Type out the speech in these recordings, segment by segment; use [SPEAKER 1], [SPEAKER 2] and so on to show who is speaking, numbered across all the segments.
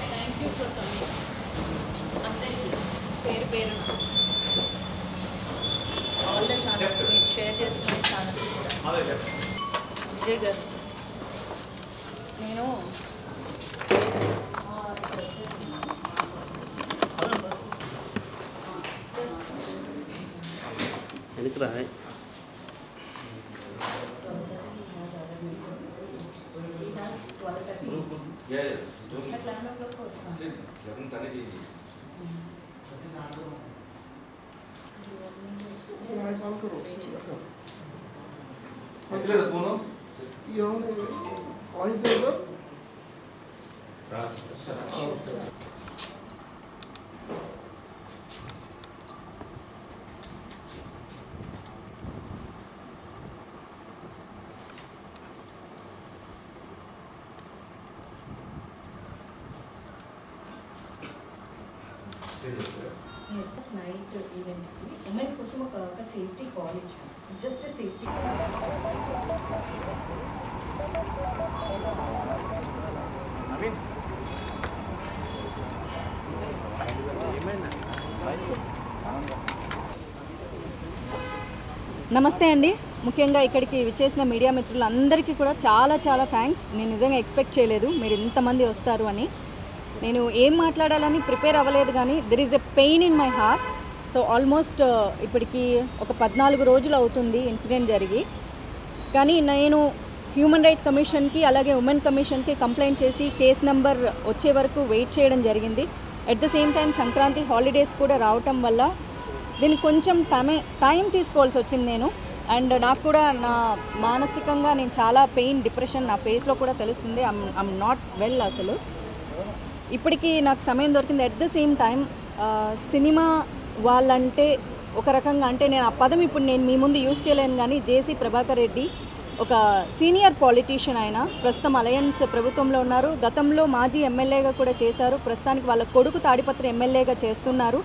[SPEAKER 1] Thank you for coming. అందరికీ పేరు పేరు ఆల్ ద ఛానల్స్ మీరు షేర్ చేసుకునే ఛానల్స్ కూడా. విజయ్ గారు, నేను నైట్ ఈవెంట్కి ఉమెన్ కోసం ఒక సేఫ్టీ కాల్ ఇచ్చాను. జస్ట్ సేఫ్టీ నమస్తే అండి. ముఖ్యంగా ఇక్కడికి విచ్చేసిన మీడియా మిత్రులందరికీ కూడా చాలా చాలా థ్యాంక్స్. నేను నిజంగా ఎక్స్పెక్ట్ చేయలేదు మీరు ఇంతమంది వస్తారు అని. నేను ఏం మాట్లాడాలని ప్రిపేర్ అవ్వలేదు, కానీ there is a pain in my heart. So almost ఇప్పటికి ఒక 14 రోజులు అవుతుంది ఇన్సిడెంట్ జరిగి. కానీ నేను హ్యూమన్ రైట్ కమిషన్కి అలాగే ఉమెన్ కమిషన్కి కంప్లైంట్ చేసి కేస్ నెంబర్ వచ్చే వరకు వెయిట్ చేయడం జరిగింది. At the same time Sankranti holidays కూడా రావటం వల్ల దీనికి కొంచెం టైం తీసుకోవాల్సి వచ్చింది నేను. అండ్ నాకు కూడా నా మానసికంగా నేను చాలా పెయిన్, డిప్రెషన్ నా ఫేస్లో కూడా తెలుస్తుంది. ఐమ్ నాట్ వెల్ అసలు. ఇప్పటికీ నాకు సమయం దొరికింది. At the same time cinema వాళ్ళంటే ఒక రకంగా, అంటే నేను ఆ పదం ఇప్పుడు నేను మీ ముందు యూజ్ చేయలేను, కానీ జేసీ ప్రభాకర్ రెడ్డి ఒక సీనియర్ పాలిటీషియన్. ఆయన ప్రస్తుతం అలయన్స్ ప్రభుత్వంలో ఉన్నారు. గతంలో మాజీ ఎమ్మెల్యేగా కూడా చేశారు. ప్రస్తుతానికి వాళ్ళ కొడుకు తాడిపత్రి ఎమ్మెల్యేగా చేస్తున్నారు.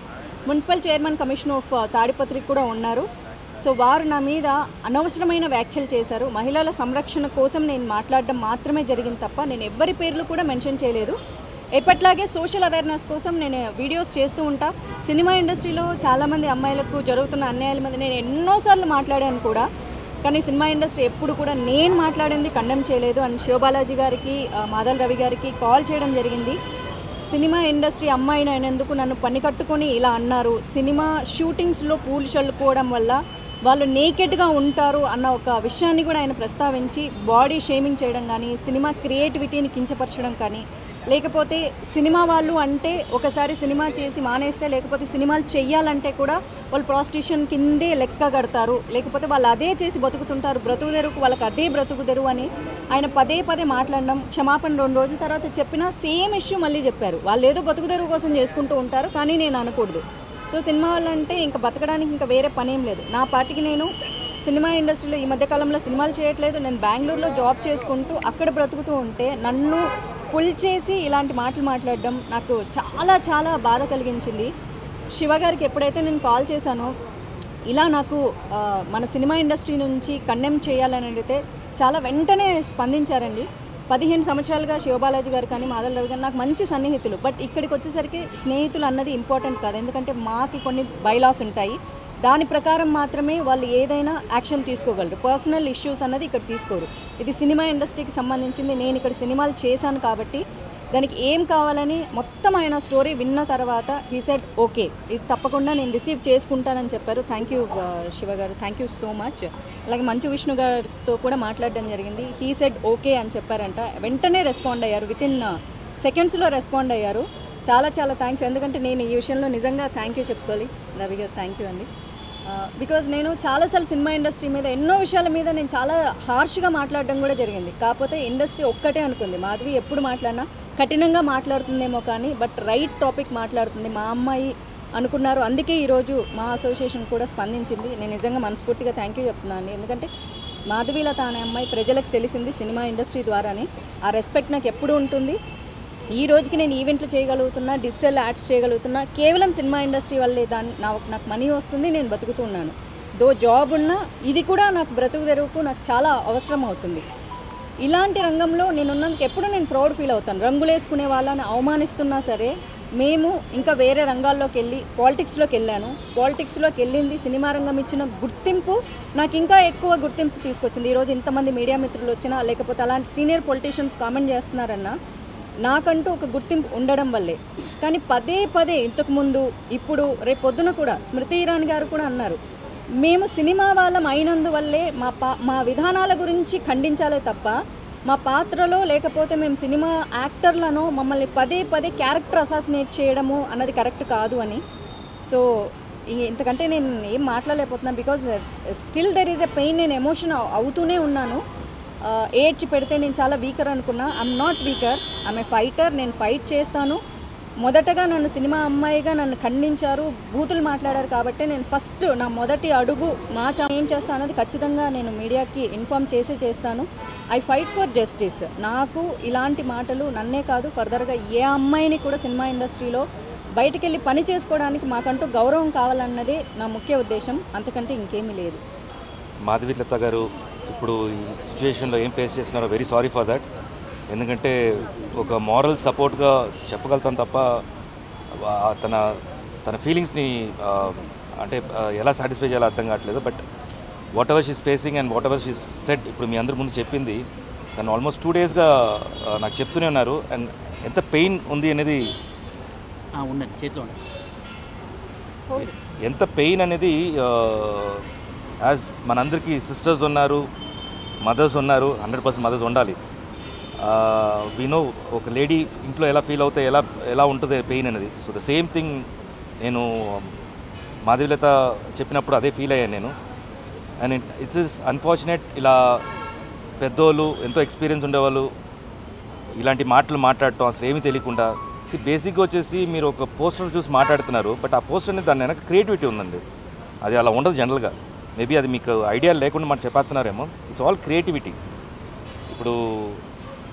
[SPEAKER 1] Municipal chairman commission of Tadipatri కూడా ఉన్నారు. సో వారు నా మీద అనవసరమైన వ్యాఖ్యలు చేశారు. మహిళల సంరక్షణ కోసం నేను మాట్లాడడం మాత్రమే జరిగింది తప్ప నేను ఎవ్వరి పేర్లు కూడా మెన్షన్ చేయలేదు. ఎప్పట్లాగే సోషల్ అవేర్నెస్ కోసం నేను వీడియోస్ చేస్తూ ఉంటా. సినిమా ఇండస్ట్రీలో చాలామంది అమ్మాయిలకు జరుగుతున్న అన్యాయాల మీద నేను ఎన్నోసార్లు మాట్లాడాను కూడా, కానీ సినిమా ఇండస్ట్రీ ఎప్పుడు కూడా నేను మాట్లాడింది కండెమ్ చేయలేదు. అండ్ శివబాలాజీ గారికి, మాదల్ రవి గారికి కాల్ చేయడం జరిగింది. సినిమా ఇండస్ట్రీ అమ్మాయిని అయినందుకు నన్ను పని కట్టుకొని ఇలా అన్నారు. సినిమా షూటింగ్స్లో పూలు చల్లుకోవడం వల్ల వాళ్ళు నేకెడ్గా ఉంటారు అన్న ఒక విషయాన్ని కూడా ఆయన ప్రస్తావించి బాడీ షేమింగ్ చేయడం కానీ, సినిమా క్రియేటివిటీని కించపరచడం కానీ, లేకపోతే సినిమా వాళ్ళు అంటే ఒకసారి సినిమా చేసి మానేస్తే, లేకపోతే సినిమాలు చెయ్యాలంటే కూడా వాళ్ళు ప్రాస్టిట్యూషన్ కిందే లెక్క కడతారు, లేకపోతే వాళ్ళు అదే చేసి బతుకుతుంటారు, బ్రతుకుదెరుకు వాళ్ళకి అదే బ్రతుకుదెరు అని ఆయన పదే పదే మాట్లాడడం. క్షమాపణ 2 రోజుల తర్వాత చెప్పినా సేమ్ ఇష్యూ మళ్ళీ చెప్పారు. వాళ్ళు ఏదో బతుకుదెరువు కోసం చేసుకుంటూ ఉంటారు, కానీ నేను అనకూడదు. సో సినిమా వాళ్ళంటే ఇంకా బతకడానికి ఇంకా వేరే పనేం లేదు. నా పార్టీకి నేను సినిమా ఇండస్ట్రీలో ఈ మధ్యకాలంలో సినిమాలు చేయట్లేదు. నేను బెంగళూరులో జాబ్ చేసుకుంటూ అక్కడ బ్రతుకుతూ ఉంటే నన్ను పుల్ చేసి ఇలాంటి మాటలు మాట్లాడడం నాకు చాలా చాలా బాధ కలిగించింది. శివ గారికి ఎప్పుడైతే నేను కాల్ చేశానో ఇలా నాకు మన సినిమా ఇండస్ట్రీ నుంచి కండెమ్ చేయాలని అడిగితే చాలా వెంటనే స్పందించారండి. 15 సంవత్సరాలుగా శివబాలాజీ గారు కానీ, మాదల్ రవి గారు నాకు మంచి సన్నిహితులు. బట్ ఇక్కడికి వచ్చేసరికి స్నేహితులు అన్నది ఇంపార్టెంట్ కాదు. ఎందుకంటే మాకు కొన్ని బైలాస్ ఉంటాయి. దాని ప్రకారం మాత్రమే వాళ్ళు ఏదైనా యాక్షన్ తీసుకోగలరు. పర్సనల్ ఇష్యూస్ అన్నది ఇక్కడ తీసుకోరు. ఇది సినిమా ఇండస్ట్రీకి సంబంధించింది. నేను ఇక్కడ సినిమాలు చేశాను కాబట్టి దానికి ఏం కావాలని మొత్తం ఆయన స్టోరీ విన్న తర్వాత హీ సెడ్ ఓకే, ఇది తప్పకుండా నేను రిసీవ్ చేసుకుంటానని చెప్పారు. థ్యాంక్ యూ శివ గారు, థ్యాంక్ యూ సో మచ్. అలాగే మంచు విష్ణు గారితో కూడా మాట్లాడడం జరిగింది. హీ సెడ్ ఓకే అని చెప్పారంట. వెంటనే రెస్పాండ్ అయ్యారు, వితిన్ సెకండ్స్లో రెస్పాండ్ అయ్యారు. చాలా చాలా థ్యాంక్స్. ఎందుకంటే నేను ఈ విషయంలో నిజంగా థ్యాంక్ యూ చెప్పుకోవాలి. రవి గారు థ్యాంక్ యూ అండి. బికాజ్ నేను చాలాసార్లు సినిమా ఇండస్ట్రీ మీద ఎన్నో విషయాల మీద నేను చాలా హార్ష్గా మాట్లాడడం కూడా జరిగింది. కాకపోతే ఇండస్ట్రీ ఒక్కటే అనుకుంది, మాధవి ఎప్పుడు మాట్లాడినా కఠినంగా మాట్లాడుతుందేమో కానీ బట్ రైట్ టాపిక్ మాట్లాడుతుంది మా అమ్మాయి అనుకున్నారు. అందుకే ఈరోజు మా అసోసియేషన్ కూడా స్పందించింది. నేను నిజంగా మనస్ఫూర్తిగా థ్యాంక్ యూ చెప్తున్నాను. ఎందుకంటే మాధవీలత అనే అమ్మాయి ప్రజలకు తెలిసింది సినిమా ఇండస్ట్రీ ద్వారానే. ఆ రెస్పెక్ట్ నాకు ఎప్పుడు ఉంటుంది. ఈ రోజుకి నేను ఈవెంట్లు చేయగలుగుతున్నా, డిజిటల్ యాడ్స్ చేయగలుగుతున్నా కేవలం సినిమా ఇండస్ట్రీ వల్లే. నాకు మనీ వస్తుంది, నేను బతుకుతున్నాను. దో జాబ్ ఉన్నా ఇది కూడా నాకు బ్రతుకు తెరువుకు నాకు చాలా అవసరం అవుతుంది. ఇలాంటి రంగంలో నేనున్నందుకు ఎప్పుడు నేను ప్రౌడ్ ఫీల్ అవుతాను. రంగులేసుకునే వాళ్ళని అవమానిస్తున్నా సరే మేము ఇంకా వేరే రంగాల్లోకి వెళ్ళి పాలిటిక్స్లోకి వెళ్ళాను. పాలిటిక్స్లోకి వెళ్ళింది సినిమా రంగం ఇచ్చిన గుర్తింపు నాకు ఇంకా ఎక్కువ గుర్తింపు తీసుకొచ్చింది. ఈరోజు ఇంతమంది మీడియా మిత్రులు వచ్చినా లేకపోతే అలాంటి సీనియర్ పొలిటీషియన్స్ కామెంట్ చేస్తున్నారన్నా నాకంటూ ఒక గుర్తింపు ఉండడం వల్లే. కానీ పదే పదే ఇంతకుముందు ఇప్పుడు రేపు పొద్దున కూడా స్మృతి ఇరానీ గారు కూడా అన్నారు, మేము సినిమా వాళ్ళం అయినందువల్లే మా విధానాల గురించి ఖండించాలే తప్ప మా పాత్రలో లేకపోతే మేము సినిమా యాక్టర్లను మమ్మల్ని పదే పదే క్యారెక్టర్ అసాసినేట్ చేయడము అన్నది కరెక్ట్ కాదు అని. సో ఇంతకంటే నేను ఏం మాట్లాడలేకపోతున్నాను. Because still there is a pain. నేను ఎమోషన్ అవుతూనే ఉన్నాను. ఏడ్చి పెడితే నేను చాలా వీకర్ అనుకున్నా. I'm not weaker, I'm a fighter. నేను ఫైట్ చేస్తాను. మొదటగా నన్ను సినిమా అమ్మాయిగా నన్ను ఖండించారు, బూతులు మాట్లాడారు కాబట్టి నేను ఫస్ట్ నా మొదటి అడుగు మా ఏం చేస్తాను అన్నది ఖచ్చితంగా నేను మీడియాకి ఇన్ఫామ్ చేస్తాను. I fight for justice. నాకు ఇలాంటి మాటలు నన్నే కాదు ఫర్దర్గా ఏ అమ్మాయిని కూడా సినిమా ఇండస్ట్రీలో బయటికి వెళ్ళి పని చేసుకోవడానికి మాకంటూ గౌరవం కావాలన్నదే నా ముఖ్య ఉద్దేశం, అంతకంటే ఇంకేమీ లేదు.
[SPEAKER 2] మాధవీలత గారు ఇప్పుడు ఈ సిచ్యువేషన్లో ఏం ఫేస్ చేస్తున్నారో వెరీ సారీ ఫర్ దట్. ఎందుకంటే ఒక మారల్ సపోర్ట్గా చెప్పగలుగుతాను తప్ప తన ఫీలింగ్స్ని అంటే ఎలా సాటిస్ఫై చేయాలో అర్థం కావట్లేదు. But what ever she's facing and what ever she's said ఇప్పుడు మీ అందరి ముందు చెప్పింది. తను ఆల్మోస్ట్ 2 డేస్గా నాకు చెప్తూనే ఉన్నారు. అండ్ ఎంత పెయిన్ ఉంది అనేది
[SPEAKER 3] ఉండండి చేతిలో
[SPEAKER 2] ఎంత పెయిన్ అనేది యాజ్ మనందరికీ సిస్టర్స్ ఉన్నారు, మదర్స్ ఉన్నారు, 100% మదర్స్ ఉండాలి. వీ నో ఒక లేడీ ఇంట్లో ఎలా ఫీల్ అవుతే ఎలా ఉంటుంది పెయిన్ అనేది. సో ద సేమ్ థింగ్ నేను మాధవీలత చెప్పినప్పుడు అదే ఫీల్ అయ్యాను నేను. అండ్ ఇట్స్ ఇస్ అన్ఫార్చునేట్ ఇలా పెద్దోళ్ళు ఎంతో ఎక్స్పీరియన్స్ ఉండేవాళ్ళు ఇలాంటి మాటలు మాట్లాడటం అసలు ఏమీ తెలియకుండా. బేసిక్గా వచ్చేసి మీరు ఒక పోస్టర్ చూసి మాట్లాడుతున్నారు, బట్ ఆ పోస్టర్ అనేది దాని వెనక క్రియేటివిటీ ఉందండి. అది అలా ఉండదు జనరల్గా. మేబీ అది మీకు ఐడియా లేకుండా మనం చెప్పేస్తున్నారేమో. It's all creativity. ఇప్పుడు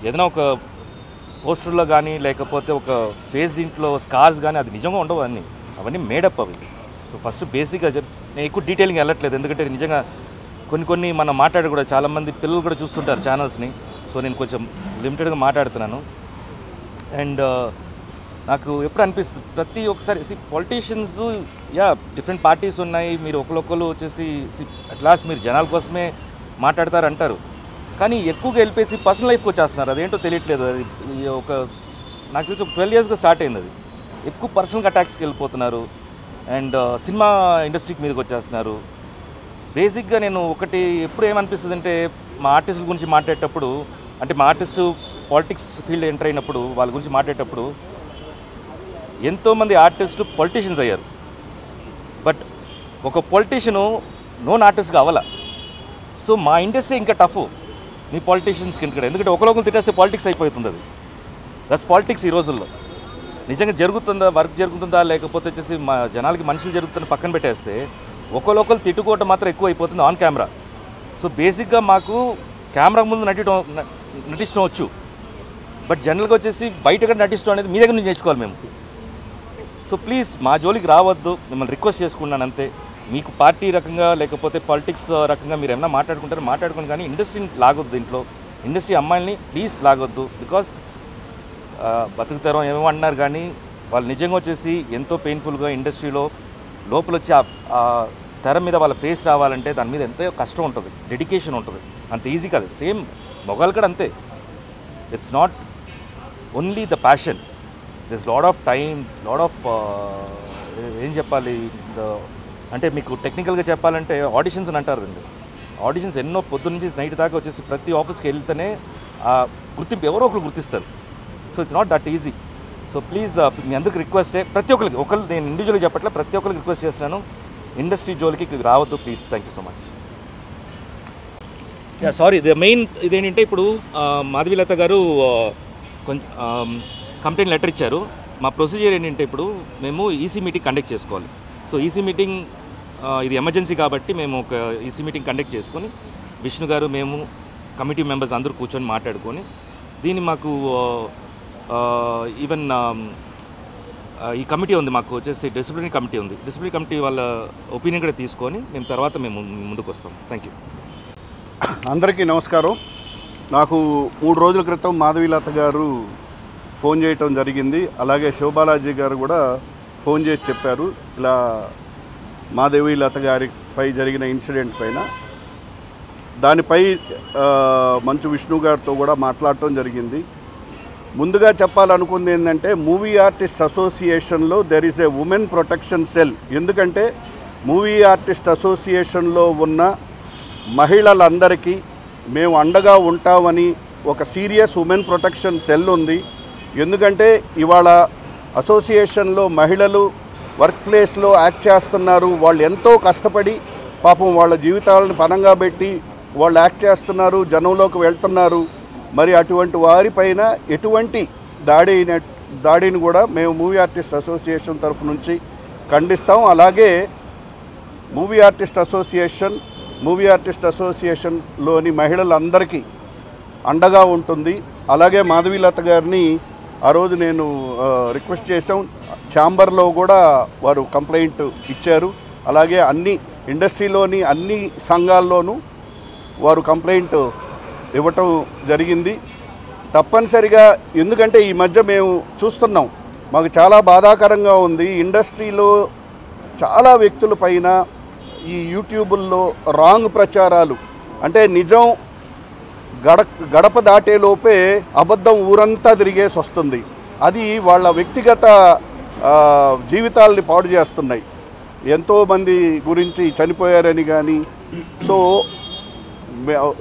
[SPEAKER 2] ఏదైనా ఒక పోస్టర్లో కానీ లేకపోతే ఒక ఫేస్ దీంట్లో స్కార్స్ కానీ అది నిజంగా ఉండవు, అవన్నీ మేడప్ అవి. సో ఫస్ట్ బేసిక్గా నేను ఎక్కువ డీటెయిలింగ్ వెళ్ళట్లేదు, ఎందుకంటే నిజంగా కొన్ని మనం మాట్లాడి కూడా చాలామంది పిల్లలు కూడా చూస్తుంటారు ఛానల్స్ని. సో నేను కొంచెం లిమిటెడ్గా మాట్లాడుతున్నాను. అండ్ నాకు ఎప్పుడు అనిపిస్తుంది ప్రతి ఒక్కసారి పొలిటీషియన్స్ డిఫరెంట్ పార్టీస్ ఉన్నాయి, మీరు ఒకరు వచ్చేసి అట్ లాస్ట్ మీరు జనాల కోసమే మాట్లాడతారంటారు, కానీ ఎక్కువగా వెళ్ళిపోయి పర్సనల్ లైఫ్కి వచ్చేస్తున్నారు. అదేంటో తెలియట్లేదు. అది ఒక నాకు తెలిసి 12 yearsగా స్టార్ట్ అయింది. అది ఎక్కువ పర్సనల్ అటాక్స్కి వెళ్ళిపోతున్నారు అండ్ సినిమా ఇండస్ట్రీకి మీదకి వచ్చేస్తున్నారు. బేసిక్గా నేను ఒకటి ఎప్పుడు ఏమనిపిస్తుంది అంటే మా ఆర్టిస్టుల గురించి మాట్లాడేటప్పుడు, అంటే మా ఆర్టిస్టు పాలిటిక్స్ ఫీల్డ్ ఎంటర్ అయినప్పుడు వాళ్ళ గురించి మాట్లాడేటప్పుడు ఎంతోమంది ఆర్టిస్టు పొలిటీషియన్స్ అయ్యారు, బట్ ఒక పొలిటీషియను నోన్ ఆర్టిస్ట్గా అవ్వాల. సో మా ఇండస్ట్రీ ఇంకా టఫ్ మీ పాలిటీషియన్స్కి ఇక్కడ, ఎందుకంటే ఒకరికొకరు తిట్టేస్తే పాలిటిక్స్ అయిపోతుంది. అది దట్స్ పాలిటిక్స్ ఈ రోజుల్లో. నిజంగా జరుగుతుందా, వర్క్ జరుగుతుందా, లేకపోతే వచ్చేసి మా జనాలకి మనుషులు జరుగుతుందని పక్కన పెట్టేస్తే ఒకరు తిట్టుకోవటం మాత్రం ఎక్కువ అయిపోతుంది ఆన్ కెమెరా. సో బేసిక్గా మాకు కెమెరా ముందు నటించడం వచ్చు, బట్ జనరల్గా వచ్చేసి బయట కూడా నటించడం అనేది మీ దగ్గర నుంచి నేర్చుకోవాలి మేము. సో ప్లీజ్ మా జోలికి రావద్దు, మిమ్మల్ని రిక్వెస్ట్ చేసుకున్నాను అంతే. మీకు పార్టీ రకంగా లేకపోతే పాలిటిక్స్ రకంగా మీరు ఏమైనా మాట్లాడుకోండి, కానీ ఇండస్ట్రీని లాగొద్దు. దీంట్లో ఇండస్ట్రీ అమ్మాయిల్ని ప్లీజ్ లాగొద్దు. బికాస్ బతుకుతారో ఏమో అంటున్నారు, కానీ వాళ్ళు నిజంగా వచ్చేసి ఎంతో పెయిన్ఫుల్గా ఇండస్ట్రీలో లోపల వచ్చి ఆ తెర మీద వాళ్ళ ఫేస్ రావాలంటే దాని మీద ఎంతో కష్టం ఉంటుంది, డెడికేషన్ ఉంటుంది, అంత ఈజీ కాదు. సేమ్ మొగాలు కూడా అంతే. It's not only the passion, this lot of time, lot of ఏం చెప్పాలి, అంటే మీకు టెక్నికల్గా చెప్పాలంటే ఆడిషన్స్ అని అంటారు అండి. ఆడిషన్స్ ఎన్నో పొద్దు నుంచి నైట్ దాకా వచ్చేసి ప్రతి ఆఫీస్కి వెళ్తేనే ఆ గుర్తింపు ఎవరో ఒకరు గుర్తిస్తారు. So it's not that easy. So please మీ అందరికి రిక్వెస్టే, ప్రతి ఒక్కరికి నేను ఇండివిజువల్గా చెప్పట్లే, ప్రతి ఒక్కరికి రిక్వెస్ట్ చేస్తున్నాను, ఇండస్ట్రీ జోలికి రావద్దు please. Thank you so much. Sorry, the main ఇదేంటంటే ఇప్పుడు మాధవీలత గారు కొంచెం కంప్లైంట్ లెటర్ ఇచ్చారు. మా ప్రొసీజర్ ఏంటంటే ఇప్పుడు మేము ఈసీ మీటింగ్ కండక్ట్ చేసుకోవాలి. సో ఈసీ మీటింగ్ ఇది ఎమర్జెన్సీ కాబట్టి మేము ఒక ఈసీ మీటింగ్ కండక్ట్ చేసుకొని విష్ణు గారు మేము కమిటీ మెంబర్స్ అందరూ కూర్చొని మాట్లాడుకొని దీన్ని మాకు ఈవెన్ ఈ కమిటీ ఉంది, మాకు వచ్చేసి డిసిప్లినరీ కమిటీ ఉంది, డిసిప్లినరీ కమిటీ వాళ్ళ ఒపీనియన్ కూడా తీసుకొని మేము తర్వాత ముందుకు వస్తాం. Thank you.
[SPEAKER 4] అందరికీ నమస్కారం. నాకు 3 రోజుల క్రితం మాధవీలత గారు ఫోన్ చేయటం జరిగింది. అలాగే శివబాలాజీ గారు కూడా ఫోన్ చేసి చెప్పారు ఇలా మాధవీలత గారిపై జరిగిన ఇన్సిడెంట్ పైన. దానిపై మంచు విష్ణు గారితో కూడా మాట్లాడటం జరిగింది. ముందుగా చెప్పాలనుకుంది ఏంటంటే మూవీ ఆర్టిస్ట్ అసోసియేషన్లో there is a women protection cell. ఎందుకంటే మూవీ ఆర్టిస్ట్ అసోసియేషన్లో ఉన్న మహిళలందరికీ మేము అండగా ఉంటామని ఒక సీరియస్ ఉమెన్ ప్రొటెక్షన్ సెల్ ఉంది. ఎందుకంటే ఇవాళ అసోసియేషన్లో మహిళలు వర్క్ ప్లేస్లో యాక్ట్ చేస్తున్నారు. వాళ్ళు ఎంతో కష్టపడి పాపం వాళ్ళ జీవితాలను పణంగా పెట్టి వాళ్ళు యాక్ట్ చేస్తున్నారు, జనంలోకి వెళ్తున్నారు. మరి అటువంటి వారిపైన ఎటువంటి దాడిని కూడా మేము మూవీ ఆర్టిస్ట్ అసోసియేషన్ తరఫు నుంచి ఖండిస్తాం. అలాగే మూవీ ఆర్టిస్ట్ అసోసియేషన్లోని మహిళలందరికీ అండగా ఉంటుంది. అలాగే మాధవీలత గారిని ఆ రోజు నేను రిక్వెస్ట్ చేసాం. ఛాంబర్లో కూడా వారు కంప్లైంట్ ఇచ్చారు. అలాగే అన్ని ఇండస్ట్రీలోని అన్ని సంఘాల్లోనూ వారు కంప్లైంట్ ఇవ్వటం జరిగింది. తప్పనిసరిగా ఎందుకంటే ఈ మధ్య మేము చూస్తున్నాం, మాకు చాలా బాధాకరంగా ఉంది. ఇండస్ట్రీలో చాలా వ్యక్తుల పైన ఈ యూట్యూబుల్లో రాంగ్ ప్రచారాలు, అంటే నిజం గడప దాటేలోపే అబద్ధం ఊరంతా తిరిగేసి వస్తుంది. అది వాళ్ళ వ్యక్తిగత జీవితాలని పాడు చేస్తున్నాయి. ఎంతోమంది గురించి చనిపోయారని కానీ. సో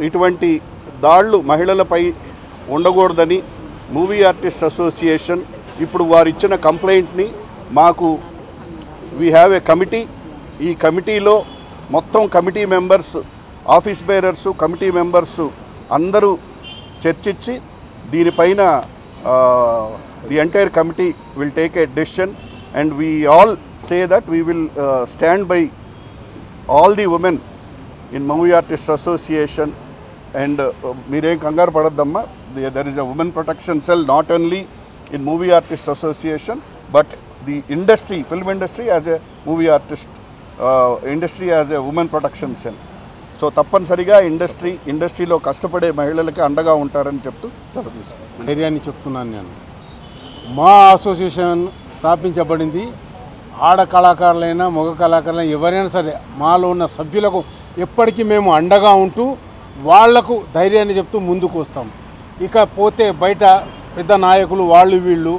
[SPEAKER 4] ఇటువంటి దాళ్ళు మహిళలపై ఉండకూడదని మూవీ ఆర్టిస్ట్ అసోసియేషన్ ఇప్పుడు వారు ఇచ్చిన కంప్లైంట్ని మాకు వీ హ్యావ్ ఏ కమిటీ. ఈ కమిటీలో మొత్తం committee members, office bearers, committee members అందరూ చర్చించి దీనిపైన the entire committee will take a decision and we all say that we will stand by all the women in movie artist association. And మీరేం కంగారు పడద్దమ్మా, there is a women protection cell not only in movie artist association but the industry, film industry as a movie artist industry as a women protection cell. So తప్పనిసరిగా ఇండస్ట్రీలో కష్టపడే మహిళలకి అండగా ఉంటారని చెప్తూ సెలవు తీసుకుంటాను.
[SPEAKER 5] ధైర్యాన్ని చెప్తున్నాను నేను. మా అసోసియేషన్ స్థాపించబడింది ఆడ కళాకారులైనా మగ కళాకారులైనా ఎవరైనా సరే మాలో ఉన్న సభ్యులకు ఎప్పటికీ మేము అండగా ఉంటూ వాళ్లకు ధైర్యాన్ని చెప్తూ ముందుకు వస్తాం. ఇకపోతే బయట పెద్ద నాయకులు వాళ్ళు వీళ్ళు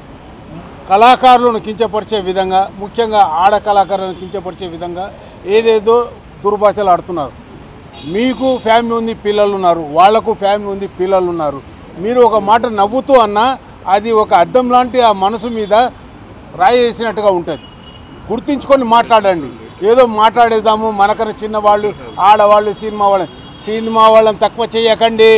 [SPEAKER 5] కళాకారులను కించపరిచే విధంగా, ముఖ్యంగా ఆడ కళాకారులను కించపరిచే విధంగా ఏదేదో దుర్భాషలు ఆడుతున్నారు. మీకు ఫ్యామిలీ ఉంది, పిల్లలు ఉన్నారు, వాళ్లకు ఫ్యామిలీ ఉంది, పిల్లలు ఉన్నారు. మీరు ఒక మాట నవ్వుతూ అన్నా అది ఒక అద్దం లాంటి ఆ మనసు మీద రాయి వేసినట్టుగా ఉంటుంది. గుర్తించుకొని మాట్లాడండి. ఏదో మాట్లాడేద్దాము, మనకన్నా చిన్నవాళ్ళు, ఆడవాళ్ళు, సినిమా వాళ్ళని తక్కువ చేయకండి.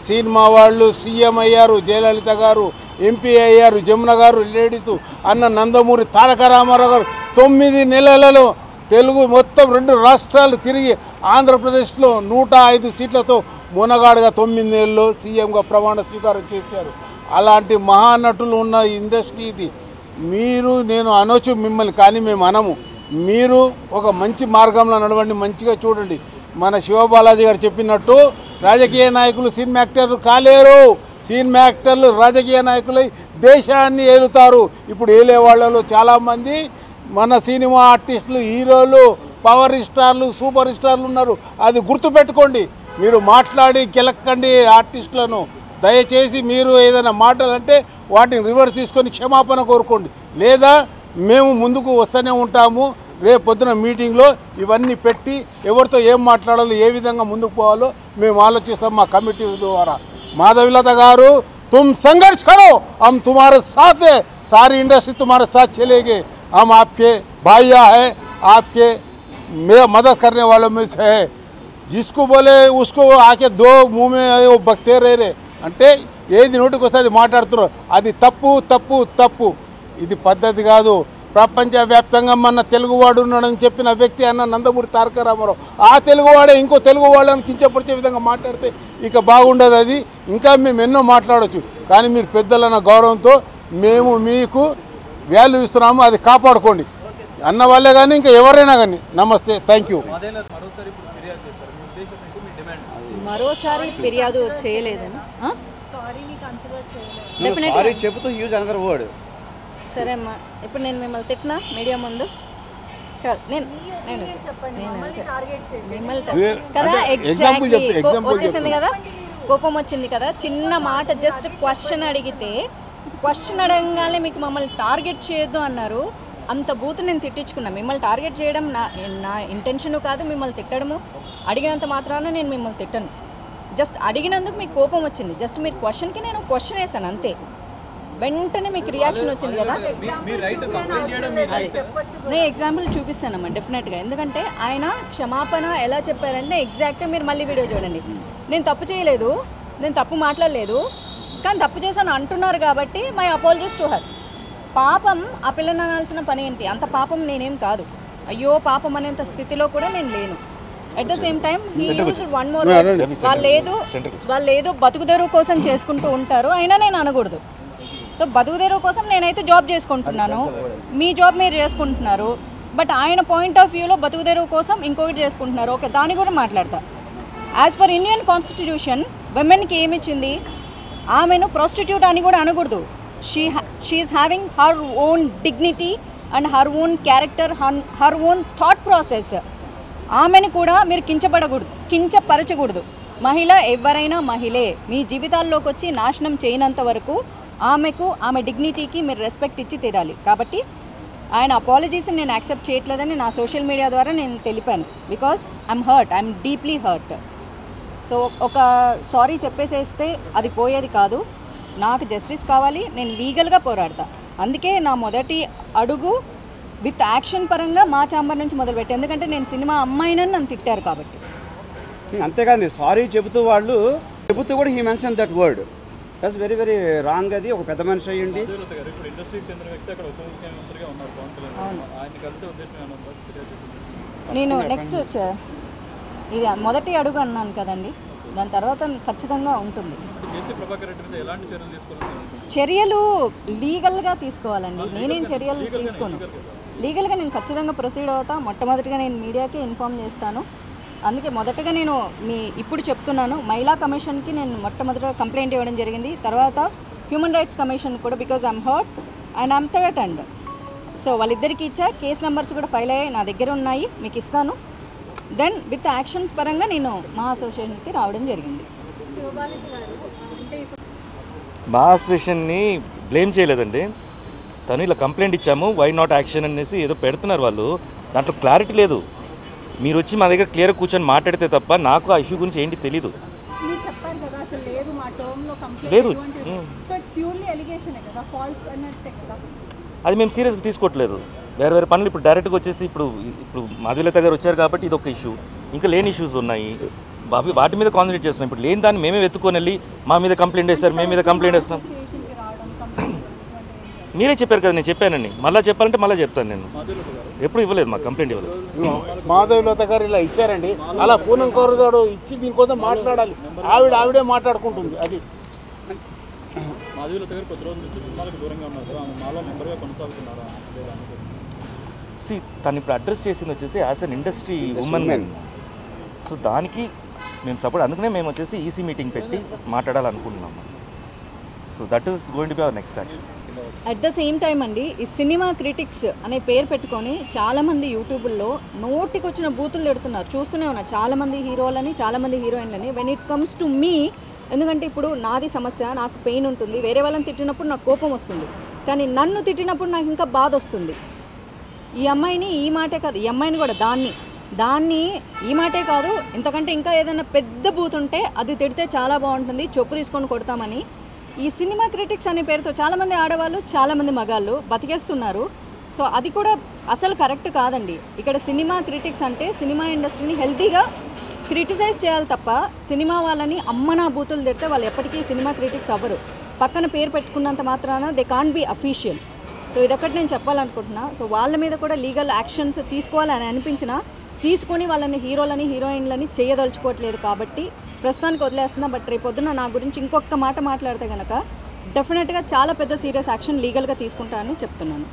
[SPEAKER 5] సినిమా వాళ్ళు సీఎం అయ్యారు, జయలలిత గారు ఎంపీ అయ్యారు, జమున గారు లేడీసు, అన్న నందమూరి తారక రామారావు గారు 9 నెలలలో తెలుగు మొత్తం 2 రాష్ట్రాలు తిరిగి ఆంధ్రప్రదేశ్లో 105 సీట్లతో మునగాడుగా 9 నెలల్లో సీఎంగా ప్రమాణ స్వీకారం చేశారు. అలాంటి మహానటులు ఉన్న ఇండస్ట్రీ ఇది. మీరు నేను అనొచ్చు మిమ్మల్ని, కానీ మేము అనము. మీరు ఒక మంచి మార్గంలో నడవండి, మంచిగా చూడండి. మన శివబాలాజీ గారు చెప్పినట్టు రాజకీయ నాయకులు సినిమా యాక్టర్లు కాలేరు. సినిమా యాక్టర్లు రాజకీయ నాయకులు దేశాన్ని ఏలుతారు. ఇప్పుడు ఏలే వాళ్ళలో చాలామంది మన సినిమా ఆర్టిస్టులు, హీరోలు, పవర్ స్టార్లు, సూపర్ స్టార్లు ఉన్నారు. అది గుర్తుపెట్టుకోండి. మీరు మాట్లాడి గెలక్కండి ఆర్టిస్టులను. దయచేసి మీరు ఏదైనా మాటలంటే వాటిని రివర్స్ తీసుకొని క్షమాపణ కోరుకోండి. లేదా మేము ముందుకు వస్తూనే ఉంటాము. రేపు పొద్దున మీటింగ్లో ఇవన్నీ పెట్టి ఎవరితో ఏం మాట్లాడాలో, ఏ విధంగా ముందుకు పోవాలో మేము ఆలోచిస్తాం మా కమిటీ ద్వారా. మాధవీలత గారు, तुम संघर्ष करो, हम तुम्हारे साथ है, सारी इंडस्ट्री तुम्हारे साथ चलेगी. हम आपके भाइया है, आपके मदद करने वालों में से है. जिसको बोले उसको आके 2 मुँह में वो बकते रहे అంటే ఏది నోటికి వస్తే అది మాట్లాడుతున్నారు. అది తప్పు తప్పు తప్పు. ఇది పద్ధతి కాదు. ప్రపంచవ్యాప్తంగా మన తెలుగువాడు ఉన్నాడని చెప్పిన వ్యక్తి అన్న నందమూరి తారక రామారావు. ఆ తెలుగువాడే ఇంకో తెలుగు వాళ్ళని కించపరిచే విధంగా మాట్లాడితే ఇక బాగుండదు. అది ఇంకా మేము ఎన్నో మాట్లాడవచ్చు, కానీ మీరు పెద్దలన్న గౌరవంతో మేము మీకు వాల్యూ ఇస్తున్నాము. అది కాపాడుకోండి అన్న వాళ్ళే కానీ ఇంకా ఎవరైనా కానీ. నమస్తే, థ్యాంక్ యూ.
[SPEAKER 1] మరోసారి ఫిర్యాదు చేయలేదని
[SPEAKER 6] సారీ చెబుతూ యూజ్ అనదర్ వర్డ్.
[SPEAKER 1] సరే అమ్మా, ఇప్పుడు నేను మిమ్మల్ని తిట్టినా మీడియా ముందు కాదు, నేను మిమ్మల్ని కదా ఎగ్జాక్ట్లీ వచ్చేసింది కదా, కోపం వచ్చింది కదా, చిన్న మాట జస్ట్ క్వశ్చన్ అడిగితే క్వశ్చన్ అడగగానే మీకు మమ్మల్ని టార్గెట్ చేయొద్దు అన్నారు. అంత బూత్ నేను తిట్టించుకున్నా. మిమ్మల్ని టార్గెట్ చేయడం నా ఇంటెన్షన్ కాదు, మిమ్మల్ని తిట్టడము. అడిగినంత మాత్రాన నేను మిమ్మల్ని తిట్టను. జస్ట్ అడిగినందుకు మీకు కోపం వచ్చింది. జస్ట్ మీరు క్వశ్చన్కి నేను క్వశ్చన్ వేసాను అంతే. వెంటనే మీకు రియాక్షన్ వచ్చింది కదా. నేను ఎగ్జాంపుల్ చూపిస్తానమ్మా డెఫినెట్గా. ఎందుకంటే ఆయన క్షమాపణ ఎలా చెప్పారంటే ఎగ్జాక్ట్గా మీరు మళ్ళీ వీడియో చూడండి. నేను తప్పు చేయలేదు, నేను తప్పు మాట్లాడలేదు, కానీ తప్పు చేశాను అంటున్నారు కాబట్టి మై అపాలజీస్ టు హర్. పాపం ఆ పిల్లని అనాల్సిన పని ఏంటి? అంత పాపం నేనేం కాదు. అయ్యో పాపం అనేంత స్థితిలో కూడా నేను లేను. At the same time he used one more, వాళ్ళు ఏదో బతుకుదెరువు కోసం చేసుకుంటూ ఉంటారు, అయినా నేను అనకూడదు. సో బతుకుదెరువు కోసం నేనైతే జాబ్ చేసుకుంటున్నాను, మీ జాబ్ మీరు చేసుకుంటున్నారు. బట్ ఆయన పాయింట్ ఆఫ్ వ్యూలో బతుకుదెరువు కోసం ఇంకొకటి చేసుకుంటున్నారు. ఓకే, దాన్ని కూడా మాట్లాడతా. యాజ్ పర్ ఇండియన్ కాన్స్టిట్యూషన్ విమెన్కి ఏమిచ్చింది? ఆమెను ప్రాస్టిట్యూట్ అని కూడా అనకూడదు. She is having her own dignity and her own character, her own thought process. ఆమెను కూడా మీరు కించపరచకూడదు. మహిళ ఎవరైనా మహిళే. మీ జీవితాల్లోకి వచ్చి నాశనం చేయనంత వరకు ఆమె డిగ్నిటీకి మీరు రెస్పెక్ట్ ఇచ్చి తీరాలి. కాబట్టి ఆయన అపాలజీస్ని నేను యాక్సెప్ట్ చేయట్లేదని నా సోషల్ మీడియా ద్వారా నేను తెలిపాను. Because I'm deeply hurt. So ఒక సారీ చెప్పేసేస్తే అది పోయేది కాదు. నాకు జస్టిస్ కావాలి, నేను లీగల్గా పోరాడతా. అందుకే నా మొదటి అడుగు విత్ యాక్షన్ పరంగా మా ఛాంబర్ నుంచి మొదలుపెట్టాను. ఎందుకంటే నేను సినిమా అమ్మాయినని నన్ను తిట్టారు కాబట్టి.
[SPEAKER 6] అంతేకాదు, సారీ చెబుతూ కూడా he mention that word. That's very very wrong. అది ఒక పెద్ద మనిషి అయ్యండి.
[SPEAKER 1] నేను నెక్స్ట్ ఇది మొదటి అడుగు అన్నాను కదండి, దాని తర్వాత ఖచ్చితంగా ఉంటుంది. చర్యలు లీగల్గా తీసుకోవాలండి. నేనేం చర్యలు తీసుకోను. లీగల్గా నేను ఖచ్చితంగా ప్రొసీడ్ అవుతా. మొట్టమొదటిగా నేను మీడియాకి ఇన్ఫామ్ చేస్తాను. అందుకే మొదటగా నేను ఇప్పుడు చెప్తున్నాను, మహిళా కమిషన్కి నేను మొట్టమొదటిగా కంప్లైంట్ ఇవ్వడం జరిగింది. తర్వాత హ్యూమన్ రైట్స్ కమిషన్ కూడా, because I'm hurt and I'm threatened. So వాళ్ళిద్దరికి ఇచ్చా. కేస్ నెంబర్స్ కూడా ఫైల్ అయ్యాయి, నా దగ్గర ఉన్నాయి, మీకు ఇస్తాను. దెన్ విత్ యాక్షన్స్ పరంగా నేను మా అసోసియేషన్కి రావడం జరిగింది.
[SPEAKER 2] మా అసోసియేషన్ని బ్లేమ్ చేయలేదండి. తను ఇలా కంప్లైంట్ ఇచ్చాము, వై నాట్ యాక్షన్ అనేసి ఏదో పెడుతున్నారు వాళ్ళు. దాంట్లో క్లారిటీ లేదు. మీరు వచ్చి మా దగ్గర క్లియర్గా కూర్చొని మాట్లాడితే తప్ప నాకు ఆ ఇష్యూ గురించి ఏంటి తెలీదు. లేదు, అది మేము సీరియస్గా తీసుకోవట్లేదు. వేరే వేరే పనులు ఇప్పుడు డైరెక్ట్గా వచ్చేసి ఇప్పుడు మాధవీలత గారు వచ్చారు కాబట్టి ఇది ఒక ఇష్యూ. ఇంకా లేని ఇష్యూస్ ఉన్నాయి, వాటి మీద కాన్సన్ట్రేట్ చేస్తున్నాం. ఇప్పుడు లేని దాన్ని మేమే వెతుక్కొని వెళ్ళి మా మీద కంప్లైంట్ వేస్తారు, మేము మీద కంప్లైంట్ వేస్తున్నాం. మీరే చెప్పారు కదా, నేను చెప్పానండి. మళ్ళీ చెప్పాలంటే మళ్ళీ చెప్తాను. నేను ఎప్పుడు ఇవ్వలేదు, మాకు కంప్లైంట్ ఇవ్వలేదు.
[SPEAKER 5] మాధవీలత గారు ఇలా ఇచ్చారండి, అలా పూనం కౌర్ గారు ఇచ్చి దీనికోసం మాట్లాడాలి. ఆవిడే మాట్లాడుకుంటుంది. అది
[SPEAKER 2] తను ఇప్పుడు అడ్రస్ చేసింది వచ్చేసి as an industry women. So దానికి మేము సపోర్ట్, అందుకనే మేము వచ్చేసి ఈసీ మీటింగ్ పెట్టి మాట్లాడాలనుకుంటున్నాము. So that is going to be our next action.
[SPEAKER 1] At the same time అండి, ఈ సినిమా క్రిటిక్స్ అనే పేరు పెట్టుకొని చాలామంది యూట్యూబుల్లో నోటికి వచ్చిన బూతులు పెడుతున్నారు. చూస్తూనే ఉన్నా, చాలామంది హీరోలని, చాలామంది హీరోయిన్లని. When it comes to me, ఎందుకంటే ఇప్పుడు నాది సమస్య, నాకు పెయిన్ ఉంటుంది. వేరే వాళ్ళని తిట్టినప్పుడు నాకు కోపం వస్తుంది, కానీ నన్ను తిట్టినప్పుడు నాకు ఇంకా బాధ వస్తుంది. ఈ అమ్మాయిని ఈ మాటే కాదు, ఈ అమ్మాయిని కూడా దాన్ని ఈ మాటే కాదు, ఇంతకంటే ఇంకా ఏదైనా పెద్ద బూత్ ఉంటే అది తిడితే చాలా బాగుంటుంది, చెప్పు తీసుకొని కొడతామని ఈ సినిమా క్రిటిక్స్ అనే పేరుతో చాలామంది ఆడవాళ్ళు, చాలామంది మగాళ్ళు బతికేస్తున్నారు. సో అది కూడా అసలు కరెక్ట్ కాదండి. ఇక్కడ సినిమా క్రిటిక్స్ అంటే సినిమా ఇండస్ట్రీని హెల్తీగా క్రిటిసైజ్ చేయాలి తప్ప సినిమా వాళ్ళని అమ్మనా బూతులు తిడితే వాళ్ళు ఎప్పటికీ సినిమా క్రిటిక్స్ అవ్వరు. పక్కన పేరు పెట్టుకున్నంత మాత్రాన they can't be official. So ఇదొక్కటి నేను చెప్పాలనుకుంటున్నా. సో వాళ్ళ మీద కూడా లీగల్ యాక్షన్స్ తీసుకోవాలని అనిపించినా తీసుకొని వాళ్ళని హీరోలని, హీరోయిన్లని చేయదలుచుకోవట్లేదు కాబట్టి ప్రస్తుతానికి వదిలేస్తున్నా. బట్ రేపొద్దున నా గురించి ఇంకొక మాట మాట్లాడితే కనుక డెఫినెట్గా చాలా పెద్ద సీరియస్ యాక్షన్ లీగల్గా తీసుకుంటానని చెప్తున్నాను.